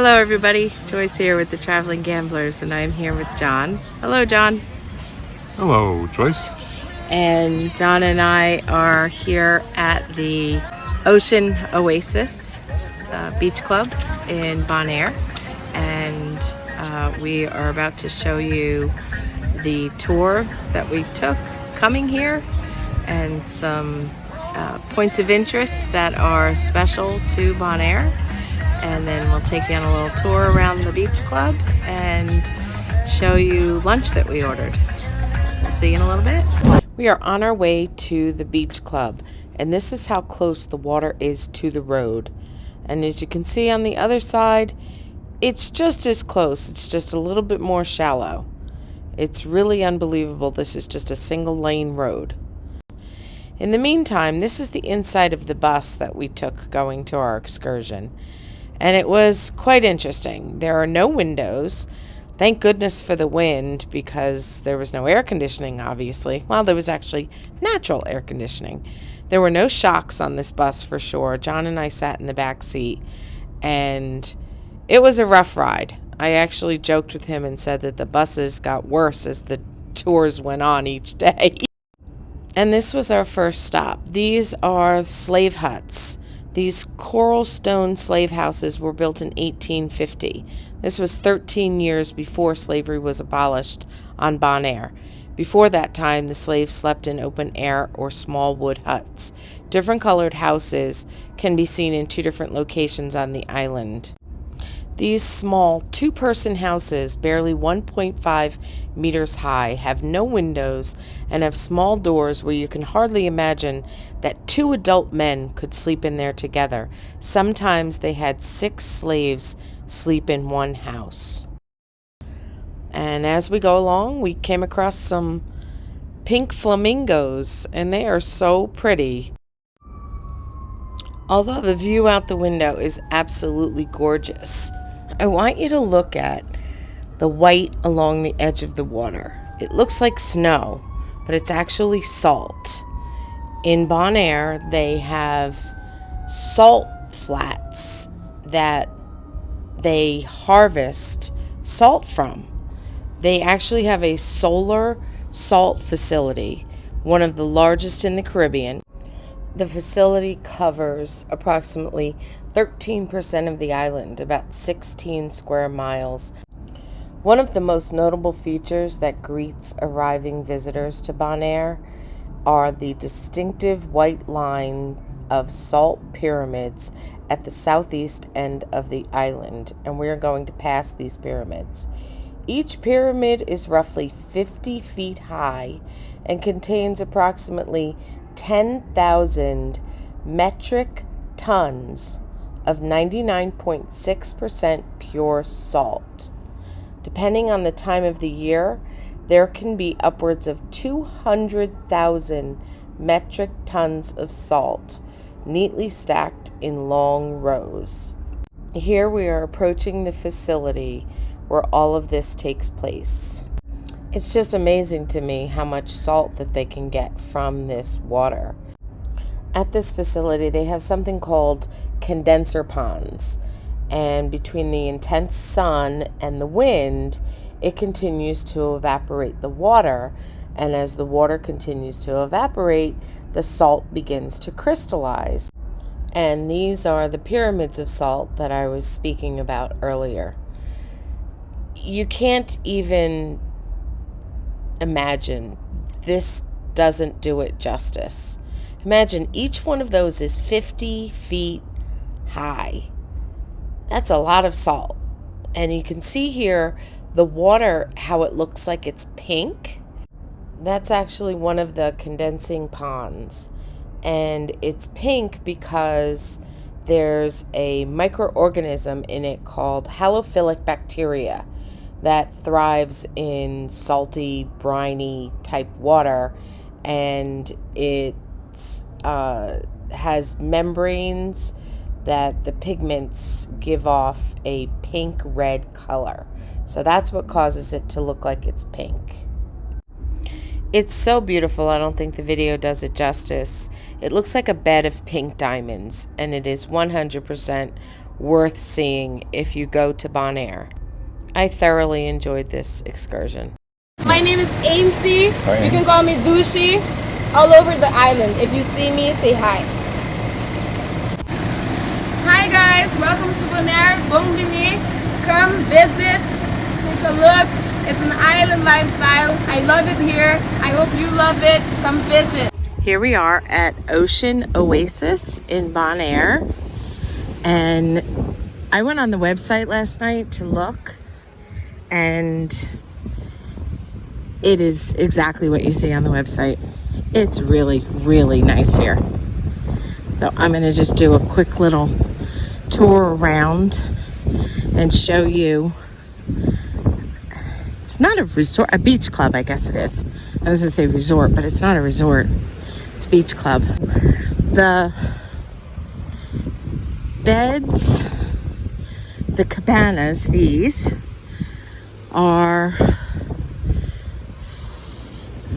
Hello everybody, Joyce here with the Traveling Gamblers, and I'm here with John. Hello John. Hello Joyce. And John and I are here at the Ocean Oasis Beach Club in Bonaire, and we are about to show you the tour that we took coming here and some points of interest that are special to Bonaire. And then we'll take you on a little tour around the beach club and show you lunch that we ordered. We'll see you in a little bit. We are on our way to the beach club, and this is how close the water is to the road. And as you can see on the other side, it's just as close. It's just a little bit more shallow. It's really unbelievable. This is just a single lane road. In the meantime, this is the inside of the bus that we took going to our excursion. And it was quite interesting. There are no windows. Thank goodness for the wind, because there was no air conditioning, obviously. Well, there was actually natural air conditioning. There were no shocks on this bus for sure. John and I sat in the back seat, and it was a rough ride. I actually joked with him and said that the buses got worse as the tours went on each day. And this was our first stop. These are slave huts. These coral stone slave houses were built in 1850. This was 13 years before slavery was abolished on Bonaire. Before that time, the slaves slept in open air or small wood huts. Different colored houses can be seen in two different locations on the island. These small two-person houses, barely 1.5 meters high, have no windows and have small doors where you can hardly imagine that two adult men could sleep in there together. Sometimes they had 6 slaves sleep in one house. And as we go along, we came across some pink flamingos, and they are so pretty. Although the view out the window is absolutely gorgeous, I want you to look at the white along the edge of the water. It looks like snow, but it's actually salt. In Bonaire, they have salt flats that they harvest salt from. They actually have a solar salt facility, one of the largest in the Caribbean. The facility covers approximately 13% of the island, about 16 square miles. One of the most notable features that greets arriving visitors to Bonaire are the distinctive white line of salt pyramids at the southeast end of the island, and we're going to pass these pyramids. Each pyramid is roughly 50 feet high and contains approximately 10,000 metric tons of 99.6% pure salt. Depending on the time of the year, there can be upwards of 200,000 metric tons of salt, neatly stacked in long rows. Here we are approaching the facility where all of this takes place. It's just amazing to me how much salt that they can get from this water. At this facility, they have something called condenser ponds, and between the intense sun and the wind, it continues to evaporate the water, and as the water continues to evaporate, the salt begins to crystallize. And these are the pyramids of salt that I was speaking about earlier. You can't even imagine. This doesn't do it justice. Imagine each one of those is 50 feet high. That's a lot of salt. And you can see here the water, how it looks like it's pink. That's actually one of the condensing ponds. And it's pink because there's a microorganism in it called halophilic bacteria that thrives in salty, briny type water, and it has membranes that the pigments give off a pink-red color. So that's what causes it to look like it's pink. It's so beautiful. I don't think the video does it justice. It looks like a bed of pink diamonds, and it is 100% worth seeing if you go to Bonaire. I thoroughly enjoyed this excursion. My name is Amesy. You can call me Dushi. All over the island. If you see me, say hi. Hi guys, welcome to Bonaire. Bienvenue. Come visit, take a look. It's an island lifestyle. I love it here. I hope you love it. Come visit. Here we are at Oasis in Bonaire, and I went on the website last night to look, and it is exactly what you see on the website. It's really, really nice here. So I'm going to just do a quick little tour around and show you. It's not a resort, a beach club, I guess it is. I was going to say resort, but it's not a resort. It's a beach club. The beds, the cabanas, these are,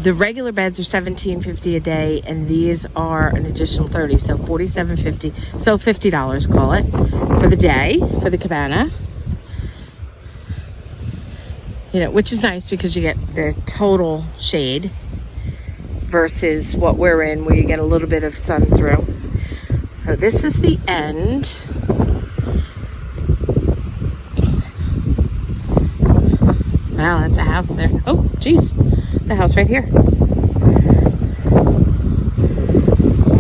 the regular beds are $17.50 a day, and these are an additional $30, so $47.50, so $50, call it, for the day, for the cabana. You know, which is nice because you get the total shade versus what we're in, where you get a little bit of sun through. So this is the end. Wow, that's a house there. Oh, geez. The house right here.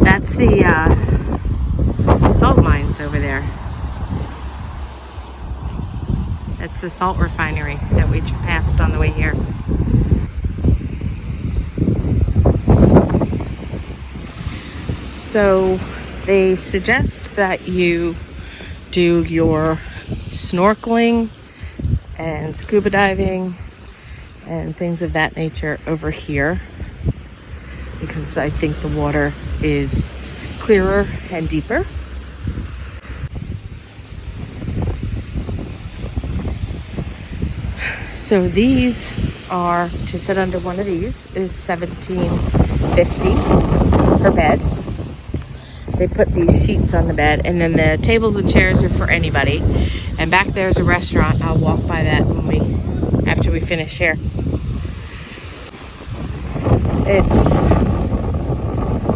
That's the salt mines over there. That's the salt refinery that we passed on the way here. So they suggest that you do your snorkeling and scuba diving and things of that nature over here, because I think the water is clearer and deeper. So these are, to sit under one of these is $17.50 per bed. They put these sheets on the bed, and then the tables and chairs are for anybody. And back there's a restaurant. I'll walk by that after we finish here.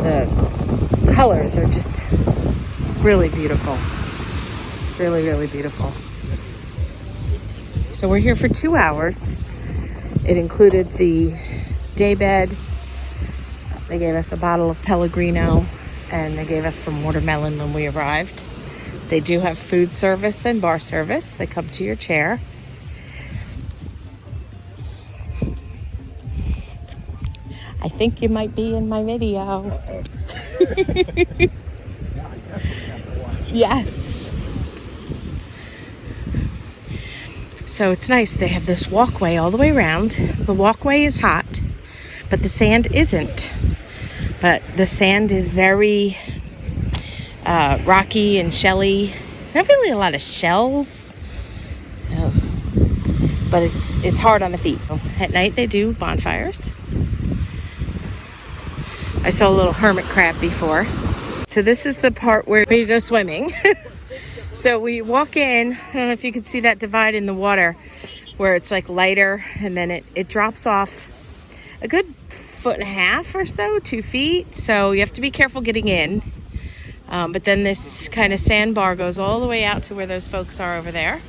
The colors are just really beautiful. Really, really beautiful. So we're here for 2 hours. It included the day bed. They gave us a bottle of Pellegrino, and they gave us some watermelon when we arrived. They do have food service and bar service. They come to your chair. I think you might be in my video. Yes. So it's nice. They have this walkway all the way around. The walkway is hot, but the sand isn't. But the sand is very rocky and shelly. There's not really a lot of shells, but it's hard on the feet. At night they do bonfires. I saw a little hermit crab before. So this is the part where you go swimming. So we walk in. I don't know if you can see that divide in the water where it's like lighter, and then it drops off a good 1.5 feet or so, 2 feet. So you have to be careful getting in. But then this kind of sandbar goes all the way out to where those folks are over there.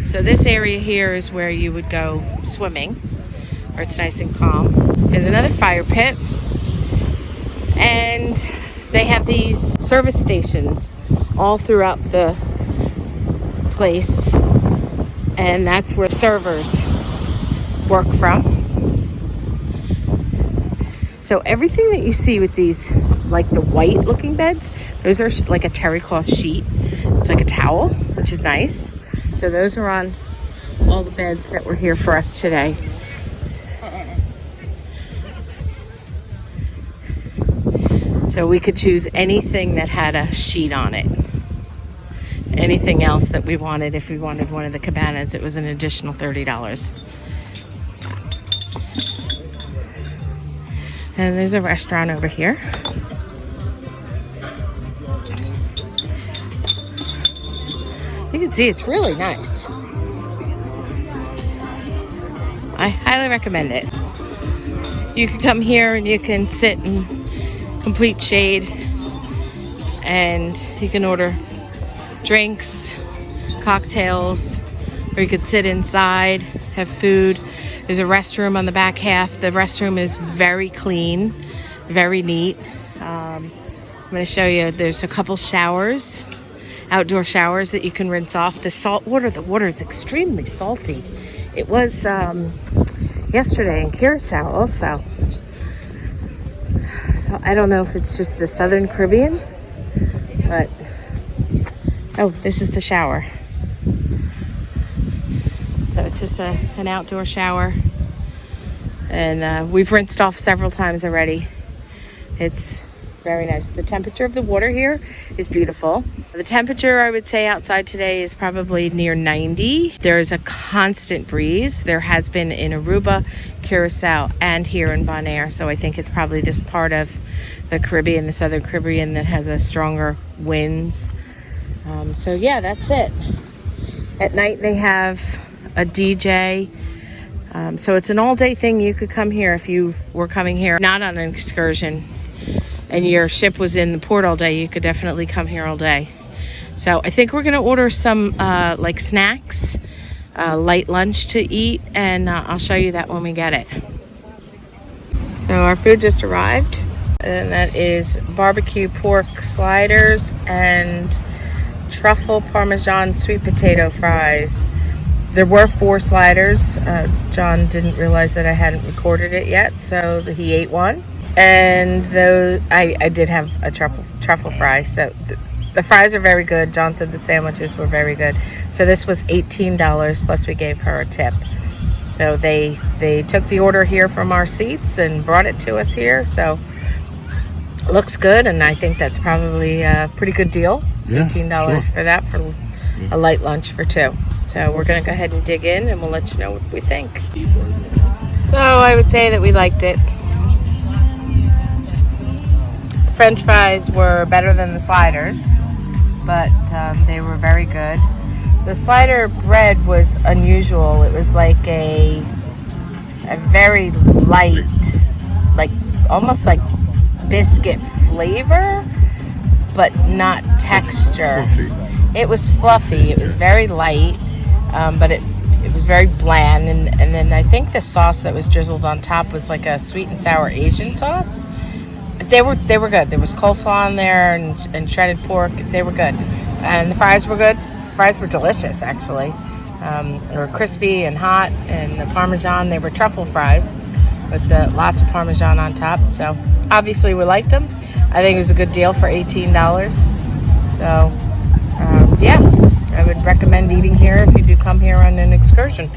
So this area here is where you would go swimming, where it's nice and calm. There's another fire pit, and they have these service stations all throughout the place, and that's where servers work from. So everything that you see with these, like the white looking beds, those are like a terry cloth sheet. It's like a towel, which is nice. So those are on all the beds that were here for us today. So we could choose anything that had a sheet on it. Anything else that we wanted, if we wanted one of the cabanas, it was an additional $30. And there's a restaurant over here. see, it's really nice. I highly recommend it. You can come here and you can sit in complete shade, and you can order drinks, cocktails, or you could sit inside, have food. There's a restroom on the back half. The restroom is very clean, very neat. I'm going to show you, there's a couple showers, outdoor showers that you can rinse off. The salt water, the water is extremely salty. It was yesterday in Curacao also. I don't know if it's just the Southern Caribbean, but oh, this is the shower. So it's just an outdoor shower, and we've rinsed off several times already. It's very nice. The temperature of the water here is beautiful. The temperature, I would say, outside today is probably near 90. There's a constant breeze. There has been in Aruba, Curacao, and here in Bonaire. So I think it's probably this part of the Caribbean, the Southern Caribbean, that has a stronger winds. So yeah, that's it. At night they have a DJ. So it's an all-day thing. You could come here if you were coming here not on an excursion and your ship was in the port all day. You could definitely come here all day. So I think we're going to order some like snacks, light lunch to eat, and I'll show you that when we get it. So our food just arrived, and that is barbecue pork sliders and truffle parmesan sweet potato fries. There were 4 sliders. John didn't realize that I hadn't recorded it yet, so he ate one. And those, I did have a truffle fry. So the fries are very good. John said the sandwiches were very good. So this was $18, plus we gave her a tip. So they took the order here from our seats and brought it to us here. So it looks good, and I think that's probably a pretty good deal. Yeah, $18 sure. for that, for a light lunch for 2. So we're going to go ahead and dig in, and we'll let you know what we think. So I would say that we liked it. The French fries were better than the sliders, but they were very good. The slider bread was unusual. It was like a very light, like almost like biscuit flavor, but not texture. Fluffy. It was fluffy. It was very light, but it was very bland. And then I think the sauce that was drizzled on top was like a sweet and sour Asian sauce. They were good. There was coleslaw on there and shredded pork. They were good, and the fries were good. Fries were delicious, actually. They were crispy and hot, and the Parmesan, they were truffle fries with lots of Parmesan on top. So obviously we liked them. I think it was a good deal for $18. So yeah, I would recommend eating here if you do come here on an excursion.